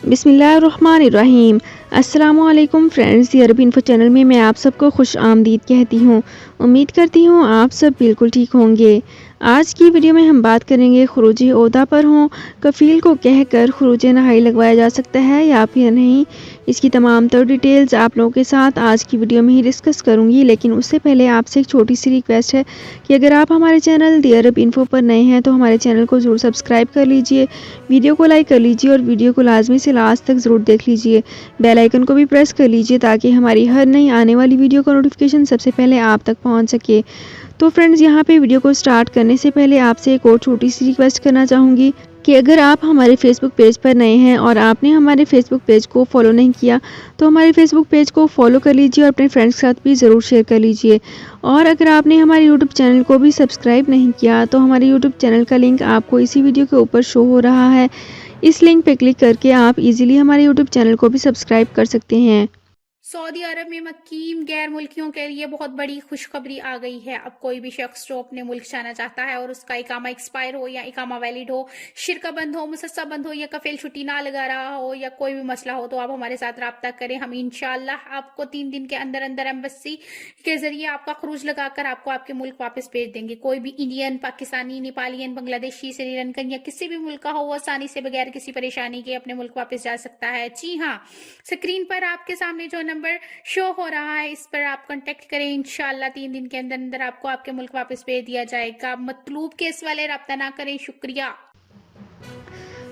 बिस्मिल्लाहिर्रहमानिर्रहीम। अस्सलाम वालेकुम फ्रेंड्स, दी अरब इन्फो चैनल में मैं आप सबको खुश आमदीद कहती हूँ। उम्मीद करती हूँ आप सब बिल्कुल ठीक होंगे। आज की वीडियो में हम बात करेंगे खुरूज ओहदा पर हों कफ़ील को कहकर खुरूज नहाई लगवाया जा सकता है या फिर नहीं। इसकी तमाम तर डिटेल्स आप लोगों के साथ आज की वीडियो में ही डिस्कस करूंगी, लेकिन उससे पहले आपसे एक छोटी सी रिक्वेस्ट है कि अगर आप हमारे चैनल दी अरब इन्फो पर नए हैं तो हमारे चैनल को ज़रूर सब्सक्राइब कर लीजिए, वीडियो को लाइक कर लीजिए और वीडियो को लाजमी से लास्ट तक ज़रूर देख लीजिए। बेल आइकन को भी प्रेस कर लीजिए ताकि हमारी हर नई आने वाली वीडियो का नोटिफिकेशन सबसे पहले आप तक पहुंच सके। तो फ्रेंड्स, यहाँ पे वीडियो को स्टार्ट करने से पहले आपसे एक और छोटी सी रिक्वेस्ट करना चाहूँगी कि अगर आप हमारे फेसबुक पेज पर नए हैं और आपने हमारे फेसबुक पेज को फॉलो नहीं किया तो हमारे फेसबुक पेज को फॉलो कर लीजिए और अपने फ्रेंड्स के साथ भी ज़रूर शेयर कर लीजिए। और अगर आपने हमारे यूट्यूब चैनल को भी सब्सक्राइब नहीं किया तो हमारे यूट्यूब चैनल का लिंक आपको इसी वीडियो के ऊपर शो हो रहा है। इस लिंक पे क्लिक करके आप इजीली हमारे यूट्यूब चैनल को भी सब्सक्राइब कर सकते हैं। सऊदी अरब में मकीम गैर मुल्कियों के लिए बहुत बड़ी खुशखबरी आ गई है। अब कोई भी शख्स जो अपने मुल्क जाना चाहता है और उसका इकामा एक्सपायर हो या इकामा वैलिड हो, शिरका बंद हो, मुसस्सा बंद हो या कफील छुट्टी ना लगा रहा हो या कोई भी मसला हो तो आप हमारे साथ रब्ता करें। हम इंशाल्लाह आपको 3 दिन के अंदर अंदर एम्बेसी के जरिए आपका खरूज लगाकर आपको आपके मुल्क वापस भेज देंगे। कोई भी इंडियन, पाकिस्तानी, नेपालियन, बांग्लादेशी, श्रीलंकन या किसी भी मुल्क का हो वो आसानी से बगैर किसी परेशानी के अपने मुल्क वापस जा सकता है। जी हाँ, स्क्रीन पर आपके सामने जो नंबर शो हो रहा है इस पर आप कांटेक्ट करें। इंशाल्लाह 3 दिन के अंदर अंदर आपको आपके मुल्क वापस भेज दिया जाएगा। मतलूब केस वाले रब्ता ना करें। शुक्रिया।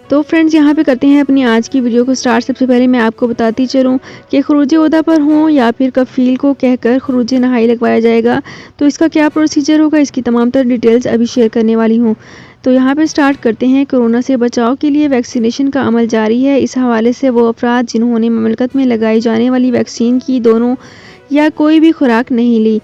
तो फ्रेंड्स, यहाँ पे करते हैं अपनी आज की वीडियो को स्टार्ट। सबसे पहले मैं आपको बताती चलूँ कि खुरूज ओहदा पर हों या फिर कफ़ील को कहकर खुरूज नहाई लगवाया जाएगा तो इसका क्या प्रोसीजर होगा, इसकी तमाम तर डिटेल्स अभी शेयर करने वाली हूँ। तो यहाँ पे स्टार्ट करते हैं। कोरोना से बचाव के लिए वैक्सीनेशन का अमल जारी है। इस हवाले से वो अफराद जिन्होंने ममलकत में लगाई जाने वाली वैक्सीन की दोनों या कोई भी खुराक नहीं ली,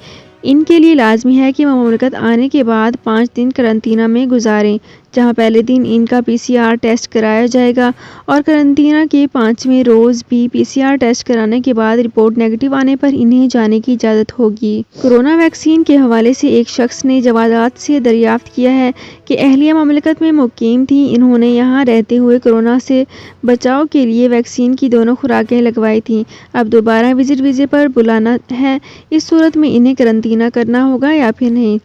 इनके लिए लाजमी है कि वह ममलकत आने के बाद 5 दिन करंतना में गुजारें, जहां पहले दिन इनका PCR टेस्ट कराया जाएगा और करंतना के 5वें रोज़ भी PCR टेस्ट कराने के बाद रिपोर्ट नेगेटिव आने पर इन्हें जाने की इजाज़त होगी। कोरोना वैक्सीन के हवाले से एक शख्स ने जवादात से दरियाफ्त किया है कि अहलिया ममलकत में मुकीम थी, इन्होंने यहाँ रहते हुए कोरोना से बचाव के लिए वैक्सीन की दोनों खुराकें लगवाई थीं। अब दोबारा विजिट वीज़े पर बुलाना है, इस सूरत में इन्हें करंतना करना होगा या फिर नहीं।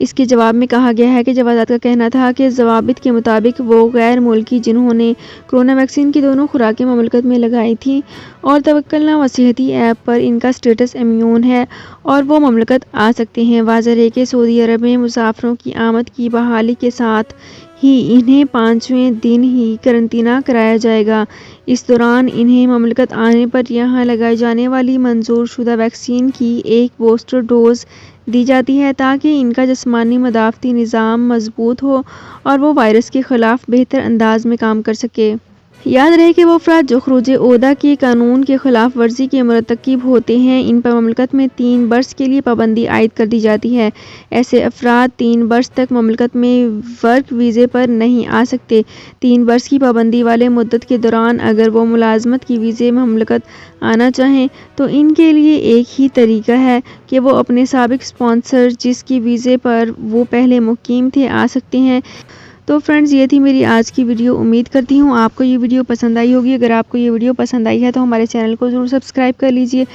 इसके जवाब में कहा गया है कि जवादात का कहना था कि ज़वाबित के मुताबिक वो गैर मुल्की जिन्होंने कोरोना वैक्सीन की दोनों खुराकें ममलकत में लगाई थी और तवक्कलना वसीहती ऐप पर इनका स्टेटस इम्यून है और वो ममलकत आ सकते हैं। वाज़ह है कि सऊदी अरब में मुसाफिरों की आमद की बहाली के साथ ही इन्हें 5वें दिन ही करंतना कराया जाएगा। इस दौरान इन्हें ममलकत आने पर यहाँ लगाई जाने वाली मंजूर शुदा वैक्सीन की एक बूस्टर डोज दी जाती है ताकि इनका जिस्मानी मदाफ़ती निज़ाम मजबूत हो और वो वायरस के ख़िलाफ़ बेहतर अंदाज में काम कर सके। याद रहे कि वो अफराद जो खुरूज ओहदा के कानून के ख़िलाफ़ वर्जी के मुरतकिब होते हैं, इन पर ममलकत में 3 बरस के लिए पाबंदी आयद कर दी जाती है। ऐसे अफराद 3 बरस तक ममलकत में वर्क वीज़े पर नहीं आ सकते। 3 बरस की पाबंदी वाले मुद्दत के दौरान अगर वो मुलाजमत की वीज़े में ममलकत आना चाहें तो इनके लिए एक ही तरीका है कि वो अपने साबिक स्पॉन्सर जिसकी वीज़े पर वो पहले मुकीम थे आ सकते हैं। तो फ्रेंड्स, ये थी मेरी आज की वीडियो। उम्मीद करती हूँ आपको ये वीडियो पसंद आई होगी। अगर आपको ये वीडियो पसंद आई है तो हमारे चैनल को ज़रूर सब्सक्राइब कर लीजिए,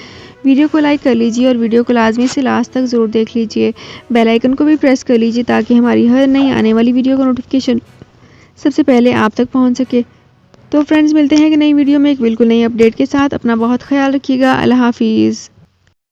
वीडियो को लाइक कर लीजिए और वीडियो को लाजमी से लास्ट तक ज़रूर देख लीजिए। बेल आइकन को भी प्रेस कर लीजिए ताकि हमारी हर नई आने वाली वीडियो का नोटिफिकेशन सबसे पहले आप तक पहुँच सके। तो फ्रेंड्स, मिलते हैं एक नई वीडियो में एक बिल्कुल नई अपडेट के साथ। अपना बहुत ख्याल रखिएगा। अल्लाह हाफिज़।